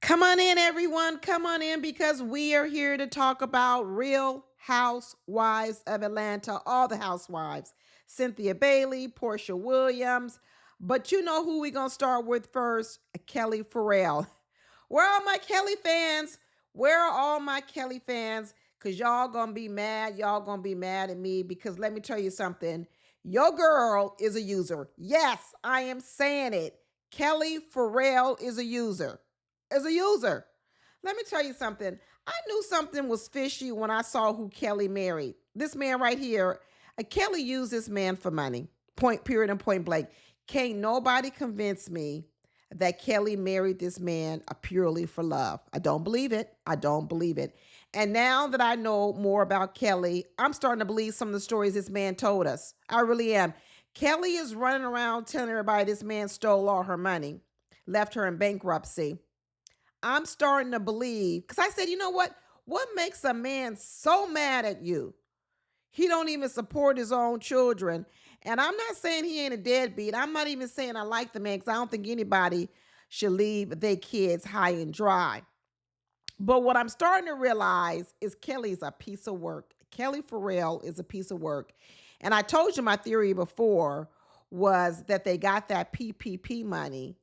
Come on in, everyone. Come on in because we are here to talk about Real Housewives of Atlanta, all the housewives. Cynthia Bailey, Porsha Williams. But you know who we're going to start with first? Kelly Farrell. Where are my Kelly fans? Where are all my Kelly fans? Because y'all going to be mad. Y'all going to be mad at me because let me tell you something. Your girl is a user. Yes, I am saying it. Kelly Farrell is a user. Let me tell you something. I knew something was fishy when I saw who Kelly married. This man right here, Kelly used this man for money. Point, period, and point blank. Can't nobody convince me that Kelly married this man purely for love. I don't believe it. I don't believe it. And now that I know more about Kelly, I'm starting to believe some of the stories this man told us. I really am. Kelly is running around telling everybody this man stole all her money, left her in bankruptcy. I'm starting to believe because I said, you know what? What makes a man so mad at you? He don't even support his own children. And I'm not saying he ain't a deadbeat. I'm not even saying I like the man because I don't think anybody should leave their kids high and dry. But what I'm starting to realize is Kelly's a piece of work. Kelly Farrell is a piece of work. And I told you my theory before was that they got that PPP money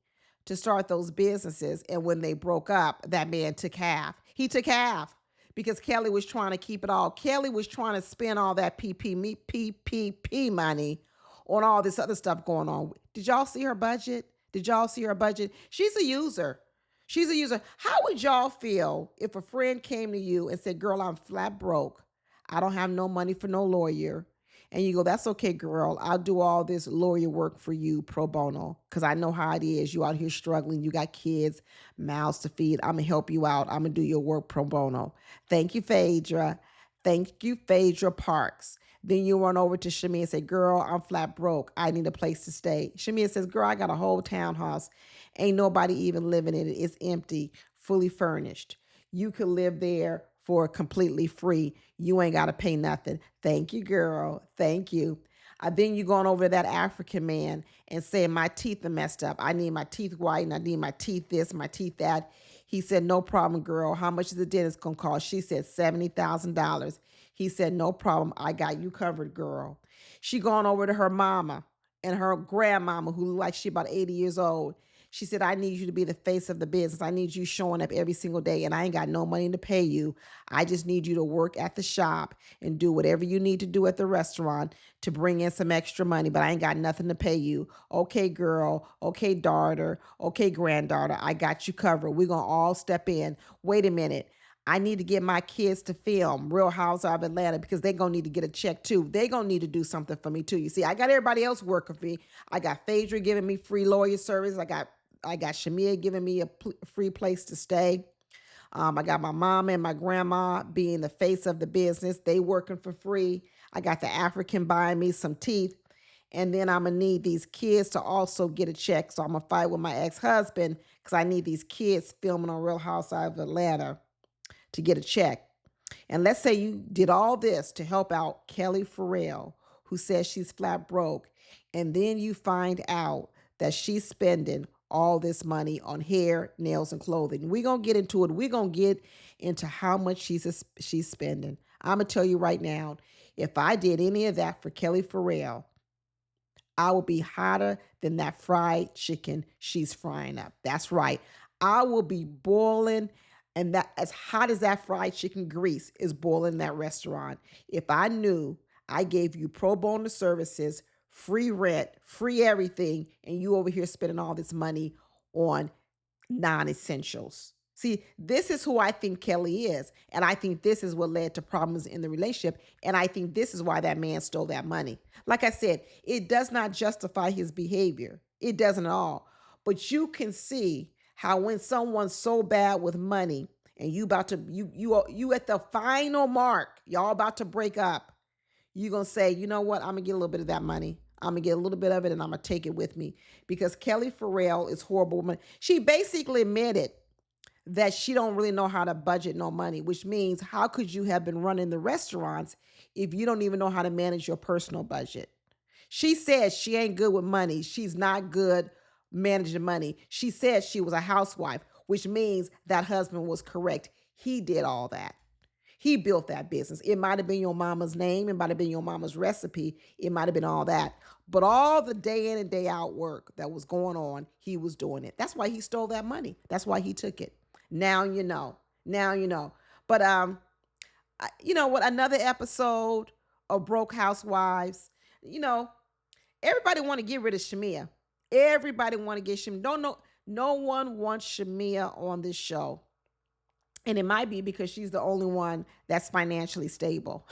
to start those businesses. And when they broke up, that man took half. He took half because Kelly was trying to keep it all. Kelly was trying to spend all that PPP money on all this other stuff going on. Did y'all see her budget? Did y'all see her budget? She's a user. She's a user. How would y'all feel if a friend came to you and said, girl, I'm flat broke. I don't have no money for no lawyer. And you go, that's okay, girl. I'll do all this lawyer work for you pro bono because I know how it is. You out here struggling. You got kids, mouths to feed. I'm going to help you out. I'm going to do your work pro bono. Thank you, Phaedra. Thank you, Phaedra Parks. Then you run over to Shamia and say, girl, I'm flat broke. I need a place to stay. Shamia says, girl, I got a whole townhouse. Ain't nobody even living in it. It's empty, fully furnished. You could live there for completely free. You ain't got to pay nothing. Thank you, girl. Thank you. Then you going over to that African man and saying, my teeth are messed up. I need my teeth whitened. I need my teeth this, my teeth that. He said, no problem, girl. How much is the dentist going to cost? She said, $70,000. He said, no problem. I got you covered, girl. She going over to her mama and her grandmama who look like she about 80 years old. She said, I need you to be the face of the business. I need you showing up every single day, and I ain't got no money to pay you. I just need you to work at the shop and do whatever you need to do at the restaurant to bring in some extra money, but I ain't got nothing to pay you. Okay, girl. Okay, daughter. Okay, granddaughter. I got you covered. We're going to all step in. Wait a minute. I need to get my kids to film Real Housewives of Atlanta because they're going to need to get a check too. They're going to need to do something for me too. You see, I got everybody else working for me. I got Phaedra giving me free lawyer service. I got Shamia giving me a free place to stay. I got my mom and my grandma being the face of the business. They working for free. I got the African buying me some teeth. And then I'm going to need these kids to also get a check. So I'm going to fight with my ex-husband because I need these kids filming on Real Housewives of Atlanta to get a check. And let's say you did all this to help out Kelly Farrell, who says she's flat broke. And then you find out that she's spending all this money on hair, nails, and clothing. We're going to get into it. We're going to get into how much she's spending. I'm going to tell you right now, if I did any of that for Kelly Farrell, I would be hotter than that fried chicken she's frying up. That's right. I will be boiling, and that as hot as that fried chicken grease is boiling in that restaurant. If I knew I gave you pro bono services, free rent, free everything, and you over here spending all this money on non-essentials. See, this is who I think Kelly is. And I think this is what led to problems in the relationship. And I think this is why that man stole that money. Like I said, it does not justify his behavior. It doesn't at all. But you can see how when someone's so bad with money and you about to, you at the final mark, y'all about to break up, you're going to say, you know what? I'm going to get a little bit of that money. I'm going to get a little bit of it and I'm going to take it with me because Kelly Farrell is horrible. She basically admitted that she don't really know how to budget no money, which means how could you have been running the restaurants if you don't even know how to manage your personal budget? She says she ain't good with money. She's not good managing money. She said she was a housewife. which means that husband was correct. He did all that. He built that business. It might have been your mama's name. It might have been your mama's recipe. It might have been all that. But all the day in and day out work that was going on, he was doing it. That's why he stole that money. That's why he took it. Now you know. Now you know. But you know what? Another episode of Broke Housewives. You know, everybody want to get rid of Shamea. Everybody want to get Shamea. Don't know. No one wants Shamea on this show. And it might be because she's the only one that's financially stable.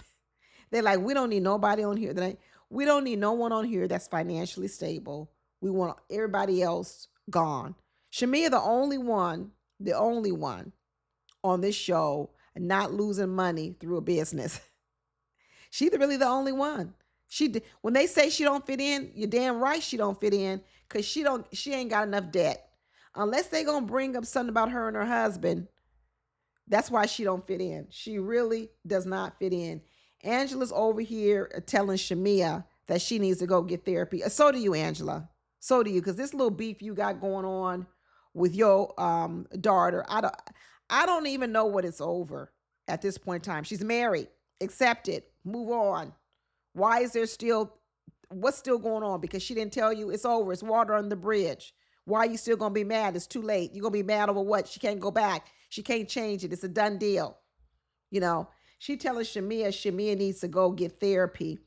They're like, we don't need nobody on here. We don't need no one on here that's financially stable. We want everybody else gone. Shamea, the only one on this show not losing money through a business. She's really the only one. When they say she don't fit in, you're damn right she don't fit in, because she ain't got enough debt. Unless they gonna bring up something about her and her husband, that's why she don't fit in. She really does not fit in. Angela's over here telling Shamea that she needs to go get therapy. So do you, Angela. So do you, because this little beef you got going on with your daughter, I don't even know what it's over at this point in time. She's married. Accept it. Move on. Why is there what's still going on? Because she didn't tell you it's over. It's water on the bridge. Why are you still going to be mad? It's too late. You're going to be mad over what? She can't go back. She can't change it. It's a done deal. You know, she telling Shamea needs to go get therapy.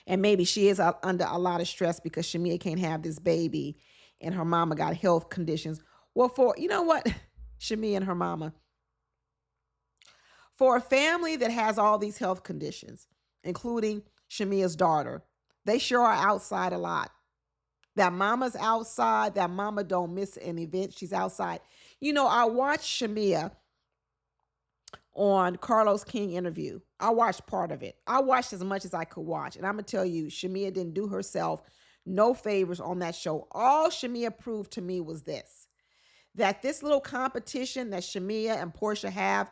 And maybe she is under a lot of stress because Shamea can't have this baby and her mama got health conditions. Well, you know what? Shamea and her mama. For a family that has all these health conditions, including Shamea's daughter, they sure are outside a lot. That mama's outside. That mama don't miss an event. She's outside. You know, I watched Shamea on Carlos King interview. I watched part of it. I watched as much as I could watch. And I'm going to tell you, Shamea didn't do herself no favors on that show. All Shamea proved to me was this, that this little competition that Shamea and Porsha have,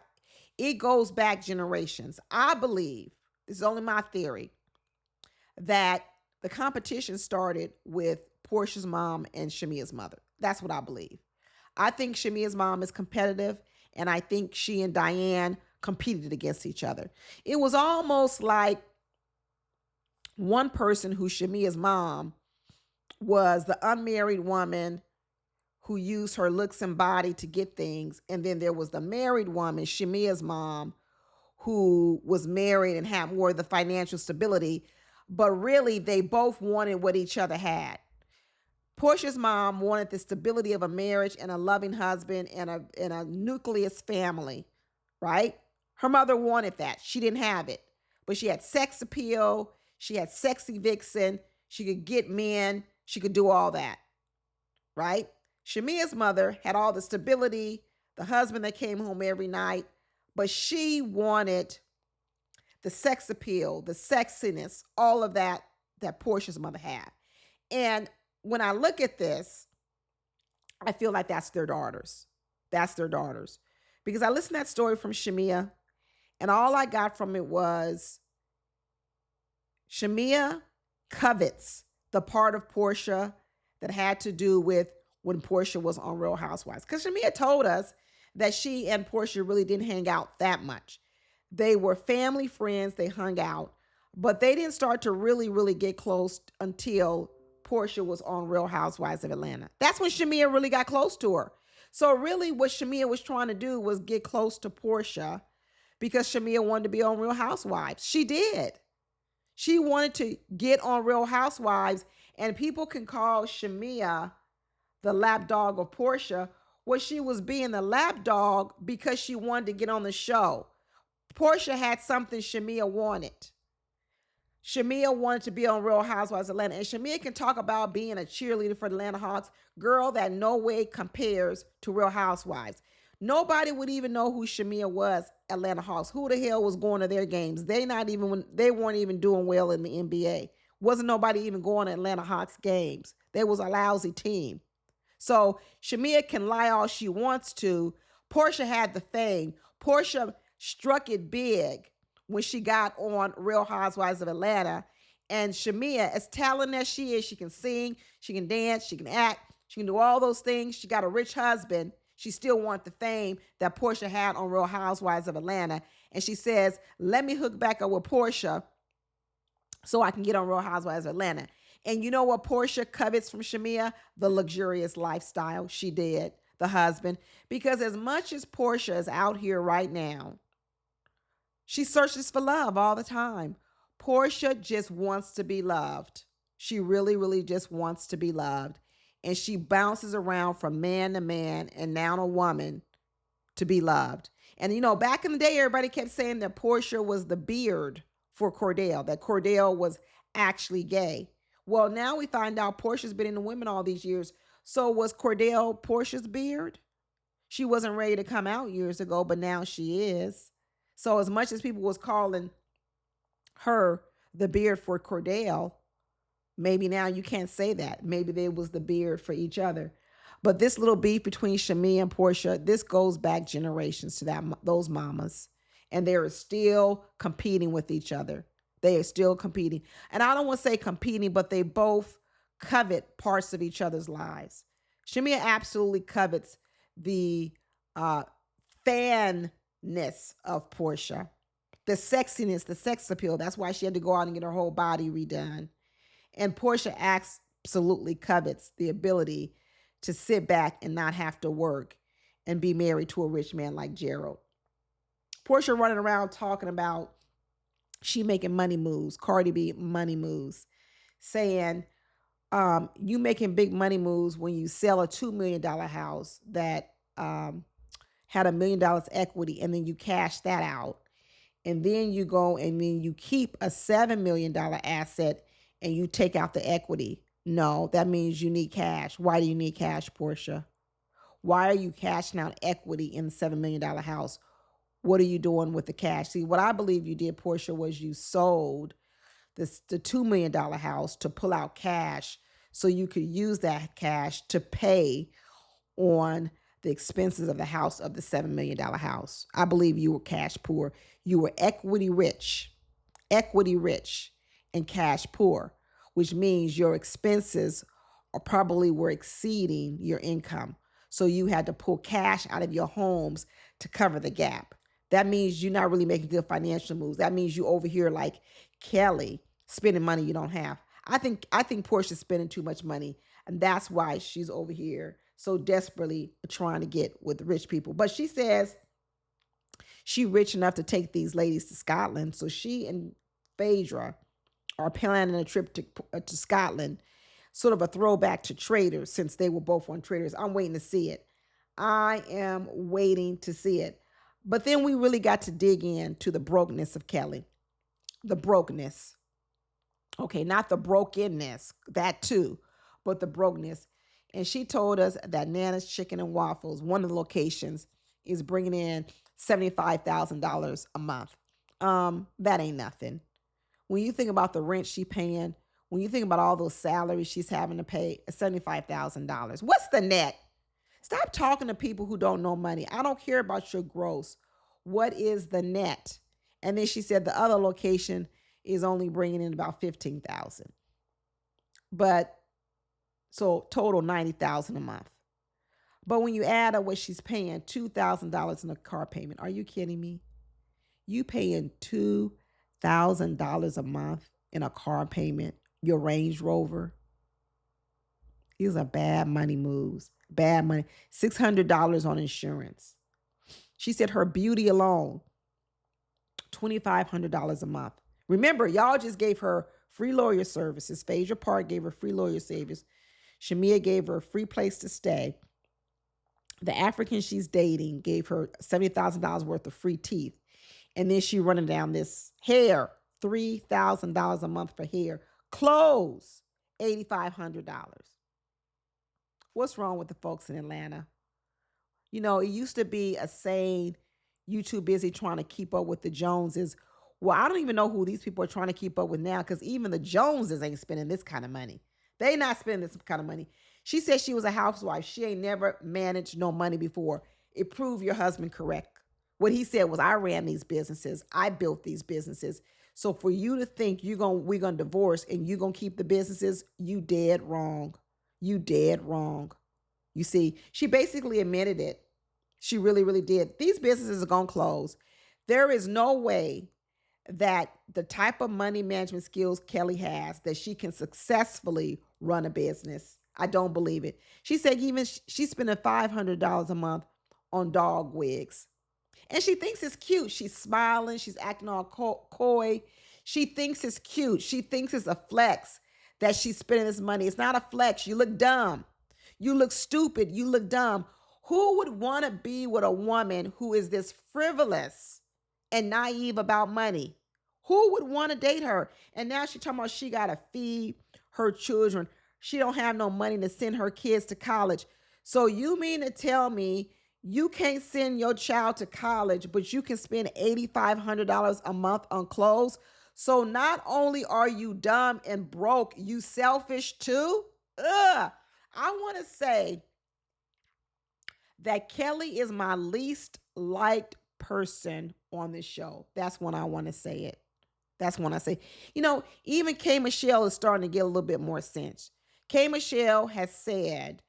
it goes back generations. I believe, this is only my theory, that the competition started with Porsha's mom and Shamea's mother. That's what I believe. I think Shamea's mom is competitive, and I think she and Diane competed against each other. It was almost like one person who Shamea's mom was the unmarried woman who used her looks and body to get things. And then there was the married woman, Shamea's mom, who was married and had more of the financial stability. But really, they both wanted what each other had. Porsha's mom wanted the stability of a marriage and a loving husband and a nucleus family, right? Her mother wanted that. She didn't have it. But she had sex appeal. She had sexy vixen. She could get men. She could do all that, right? Shamea's mother had all the stability, the husband that came home every night, but she wanted the sex appeal, the sexiness, all of that Porsha's mother had. And when I look at this, I feel like that's their daughters. That's their daughters. Because I listened to that story from Shamea, and all I got from it was Shamea covets the part of Porsha that had to do with when Porsha was on Real Housewives. Because Shamea told us that she and Porsha really didn't hang out that much. They were family friends. They hung out. But they didn't start to really, really get close until Porsha was on Real Housewives of Atlanta. That's when Shamea really got close to her. So really what Shamea was trying to do was get close to Porsha because Shamea wanted to be on Real Housewives. She did. She wanted to get on Real Housewives, and people can call Shamea the lapdog of Porsha. Well, she was being the lapdog because she wanted to get on the show. Porsha had something Shamea wanted. Shamea wanted to be on Real Housewives of Atlanta. And Shamea can talk about being a cheerleader for the Atlanta Hawks. Girl, that no way compares to Real Housewives. Nobody would even know who Shamea was, Atlanta Hawks. Who the hell was going to their games? They weren't even doing well in the NBA. Wasn't nobody even going to Atlanta Hawks games. They was a lousy team. So Shamea can lie all she wants to. Porsha had the fame. Porsha struck it big when she got on Real Housewives of Atlanta. And Shamea, as talented as she is, she can sing, she can dance, she can act. She can do all those things. She got a rich husband. She still wants the fame that Porsha had on Real Housewives of Atlanta. And she says, let me hook back up with Porsha so I can get on Real Housewives of Atlanta. And you know what Porsha covets from Shamia? The luxurious lifestyle. She did, the husband. Because as much as Porsha is out here right now, she searches for love all the time. Porsha just wants to be loved. She really, really just wants to be loved. And she bounces around from man to man and now a woman to be loved. And you know, back in the day, everybody kept saying that Porsha was the beard for Cordell, that Cordell was actually gay. Well, now we find out Porsha's been into women all these years. So was Cordell Porsha's beard? She wasn't ready to come out years ago, but now she is. So as much as people was calling her the beard for Cordell, maybe now you can't say that. Maybe they was the beard for each other. But this little beef between Shamia and Porsha, this goes back generations to those mamas. And they're still competing with each other. They are still competing. And I don't want to say competing, but they both covet parts of each other's lives. Shamia absolutely covets the fanness of Porsha, the sexiness, the sex appeal. That's why she had to go out and get her whole body redone. And Porsha absolutely covets the ability to sit back and not have to work and be married to a rich man like Gerald. Porsha running around talking about she making money moves, Cardi B money moves, saying you making big money moves when you sell a $2 million house that had $1 million equity and then you cash that out. And then you go and then you keep a $7 million asset and you take out the equity. No, that means you need cash. Why do you need cash, Porsha? Why are you cashing out equity in the $7 million house? What are you doing with the cash? See, what I believe you did, Porsha, was you sold the $2 million house to pull out cash so you could use that cash to pay on the expenses of the house, of the $7 million house. I believe you were cash poor. You were equity rich and cash poor, which means your expenses probably were exceeding your income. So you had to pull cash out of your homes to cover the gap. That means you're not really making good financial moves. That means you over here like Kellie spending money you don't have. I think Porsha's spending too much money, and that's why she's over here so desperately trying to get with rich people. But she says she rich enough to take these ladies to Scotland. So she and Phaedra are planning a trip to Scotland, sort of a throwback to Traders, since they were both on Traders. I'm waiting to see it. I am waiting to see it. But then we really got to dig into the brokenness of Kellie. The brokenness. Okay, not the brokenness, that too, but the brokenness. And she told us that Nana's Chicken and Waffles, one of the locations, is bringing in $75,000 a month. That ain't nothing. When you think about the rent she's paying, when you think about all those salaries she's having to pay, $75,000. What's the net? Stop talking to people who don't know money. I don't care about your gross. What is the net? And then she said the other location is only bringing in about $15,000. But so total $90,000 a month. But when you add up what she's paying, $2,000 in a car payment. Are you kidding me? You paying $2,000 a month in a car payment, your Range Rover. These are bad money moves. Bad money. $600 on insurance. She said her beauty alone, $2,500 a month. Remember, y'all just gave her free lawyer services. Phaedra Park gave her free lawyer services. Shamia gave her a free place to stay. The African she's dating gave her $70,000 worth of free teeth. And then she running down this hair, $3,000 a month for hair. Clothes, $8,500. What's wrong with the folks in Atlanta? You know, it used to be a saying, you too busy trying to keep up with the Joneses. Well, I don't even know who these people are trying to keep up with now, because even the Joneses ain't spending this kind of money. They not spending this kind of money. She said she was a housewife. She ain't never managed no money before. It proved your husband correct. What he said was, I ran these businesses. I built these businesses. So for you to think we're gonna divorce and you're gonna keep the businesses, you dead wrong. You dead wrong. You see, she basically admitted it. She really, really did. These businesses are going to close. There is no way that the type of money management skills Kelly has that she can successfully run a business. I don't believe it. She said even she's spending $500 a month on dog wigs. And she thinks it's cute. She's smiling. She's acting all coy. She thinks it's cute. She thinks it's a flex that she's spending this money. It's not a flex. You look dumb. You look stupid. You look dumb. Who would want to be with a woman who is this frivolous and naive about money? Who would want to date her? And now she's talking about she got to feed her children. She don't have no money to send her kids to college. So you mean to tell me you can't send your child to college, but you can spend $8,500 a month on clothes? So not only are you dumb and broke, you selfish too? Ugh. I want to say that Kelly is my least liked person on this show. That's when I want to say it. That's when I say, even K. Michelle is starting to get a little bit more sense. K. Michelle has said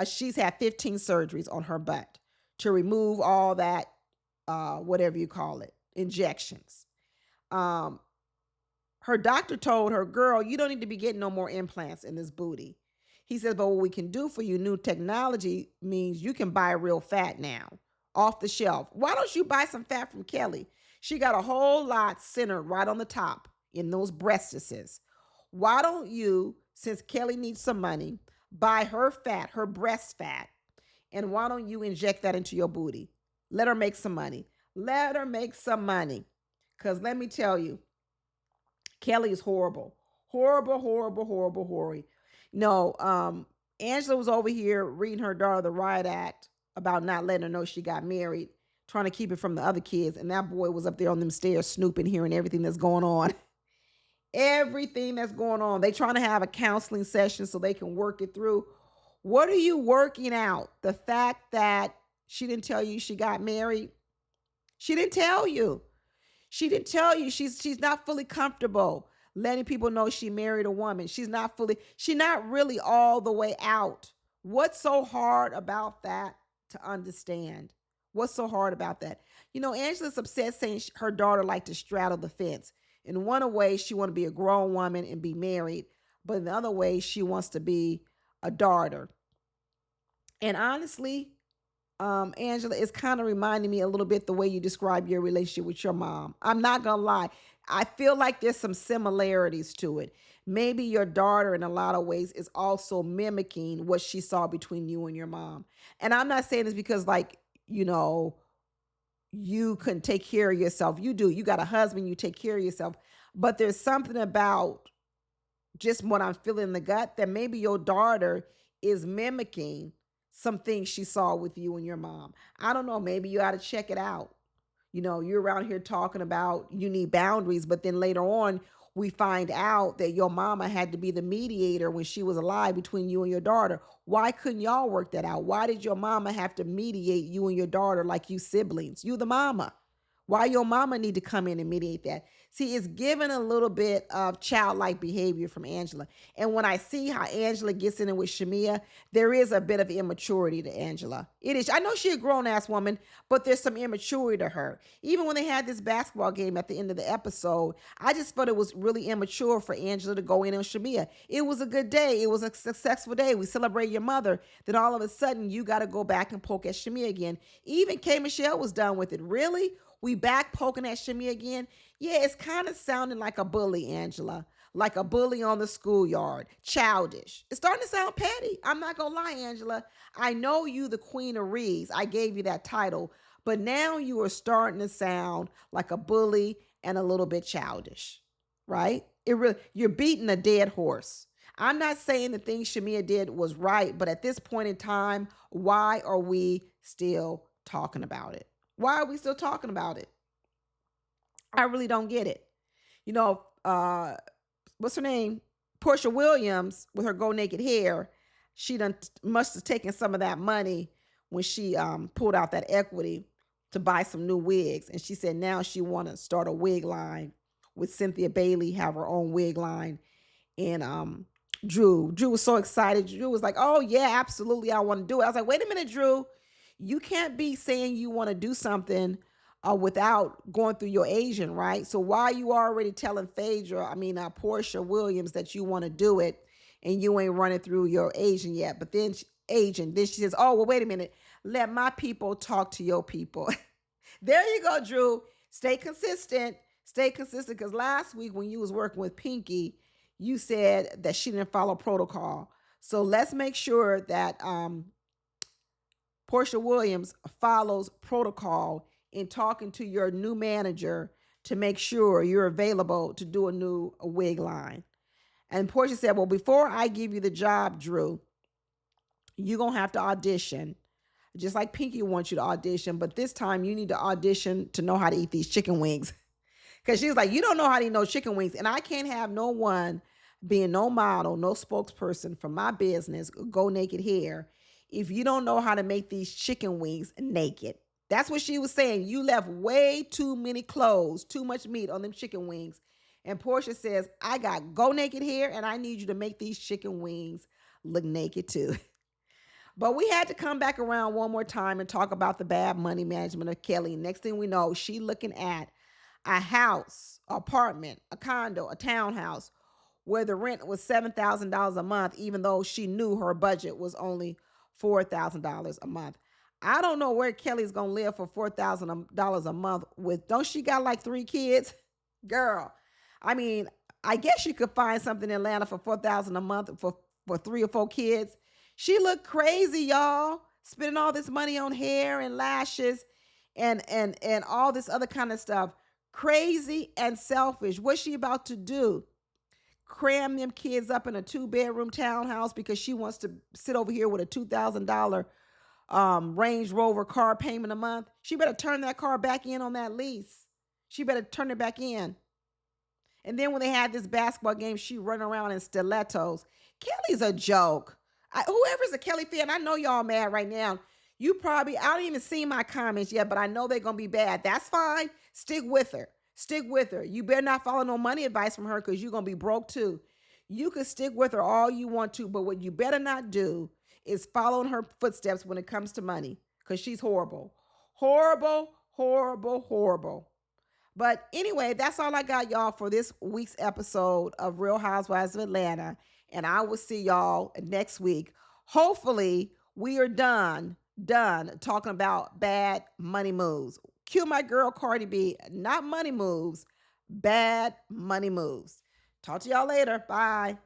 she's had 15 surgeries on her butt to remove all that, whatever you call it, injections. Her doctor told her, girl, you don't need to be getting no more implants in this booty. He says, but what we can do for you, new technology means you can buy real fat now off the shelf. Why don't you buy some fat from Kelly? She got a whole lot centered right on the top in those breastises. Why don't you, since Kelly needs some money, buy her fat, her breast fat, and why don't you inject that into your booty? Let her make some money. Let her make some money. Because let me tell you, Kelly is horrible. Horrible, horrible, horrible, horrible. No, Angela was over here reading her daughter the riot act about not letting her know she got married, trying to keep it from the other kids. And that boy was up there on them stairs snooping, hearing everything that's going on. Everything that's going on. They trying to have a counseling session so they can work it through. What are you working out? The fact that she didn't tell you she got married? She didn't tell you. She didn't tell you. She's not fully comfortable letting people know she married a woman. She's not really all the way out. What's so hard about that to understand? What's so hard about that? Angela's upset saying her daughter liked to straddle the fence. In one way, she want to be a grown woman and be married, but in the other way, she wants to be a daughter. And honestly, Angela, it's kind of reminding me a little bit the way you describe your relationship with your mom. I'm not going to lie. I feel like there's some similarities to it. Maybe your daughter, in a lot of ways, is also mimicking what she saw between you and your mom. And I'm not saying this because, you can take care of yourself. You do. You got a husband, you take care of yourself. But there's something about just what I'm feeling in the gut that maybe your daughter is mimicking some things she saw with you and your mom. I don't know. Maybe you ought to check it out. You're around here talking about you need boundaries, but then later on, we find out that your mama had to be the mediator when she was alive between you and your daughter. Why couldn't y'all work that out? Why did your mama have to mediate you and your daughter like you siblings? You the mama. Why your mama need to come in and mediate that? See, it's given a little bit of childlike behavior from Angela. And when I see how Angela gets in it with Shamia, there is a bit of immaturity to Angela. It is. I know she's a grown-ass woman, but there's some immaturity to her. Even when they had this basketball game at the end of the episode, I just felt it was really immature for Angela to go in on Shamia. It was a good day. It was a successful day. We celebrate your mother. Then all of a sudden, you got to go back and poke at Shamia again. Even K. Michelle was done with it. Really? We back poking at Shamia again? Yeah, it's kind of sounding like a bully, Angela. Like a bully on the schoolyard. Childish. It's starting to sound petty. I'm not going to lie, Angela. I know you the Queen of Reeds. I gave you that title. But now you are starting to sound like a bully and a little bit childish. Right? You're beating a dead horse. I'm not saying the thing Shamia did was right, but at this point in time, why are we still talking about it? Why are we still talking about it? I really don't get it. What's her name? Porsha Williams, with her go naked hair, she must have taken some of that money when she pulled out that equity to buy some new wigs. And she said now she want to start a wig line with Cynthia Bailey, have her own wig line, and Drew. Drew was so excited. Drew was like, oh, yeah, absolutely. I want to do it. I was like, wait a minute, Drew. You can't be saying you want to do something without going through your agent, right? So why are you already telling Porsha Williams that you want to do it and you ain't running through your agent yet? But then then she says, oh, well, wait a minute. Let my people talk to your people. There you go, Drew. Stay consistent. Stay consistent. Because last week when you was working with Pinky, you said that she didn't follow protocol. So let's make sure that Porsha Williams follows protocol in talking to your new manager to make sure you're available to do a new wig line. And Porsha said, well, before I give you the job, Drew, you're going to have to audition. Just like Pinky wants you to audition, but this time you need to audition to know how to eat these chicken wings. Because she's like, you don't know how to eat no chicken wings. And I can't have no one being no model, no spokesperson for my business, Go Naked Hair, if you don't know how to make these chicken wings naked. That's what she was saying. You left way too many clothes, too much meat on them chicken wings. And Porsha says, I got Go Naked Hair and I need you to make these chicken wings look naked too. But we had to come back around one more time and talk about the bad money management of Kelly. Next thing we know, she looking at a house, apartment, a condo, a townhouse where the rent was $7,000 a month, even though she knew her budget was only $4,000 a month. I don't know where Kelly's gonna live for $4,000 a month with. Don't she got like 3 kids? Girl, I mean, I guess you could find something in Atlanta for $4,000 a month for 3 or 4 kids. She looked crazy, y'all, spending all this money on hair and lashes and all this other kind of stuff. Crazy and selfish. What's she about to do? Cram them kids up in a 2-bedroom townhouse because she wants to sit over here with a $2,000 Range Rover car payment a month? She better turn that car back in on that lease. She better turn it back in. And then when they had this basketball game, she run around in stilettos. Kelly's a joke. Whoever's a Kelly fan, I know y'all mad right now. I don't even see my comments yet, but I know they're going to be bad. That's fine. Stick with her. Stick with her. You better not follow no money advice from her because you're going to be broke too. You can stick with her all you want to, but what you better not do is follow in her footsteps when it comes to money because she's horrible. Horrible, horrible, horrible. But anyway, that's all I got, y'all, for this week's episode of Real Housewives of Atlanta. And I will see y'all next week. Hopefully, we are done talking about bad money moves. Cue my girl Cardi B, not money moves, bad money moves. Talk to y'all later. Bye.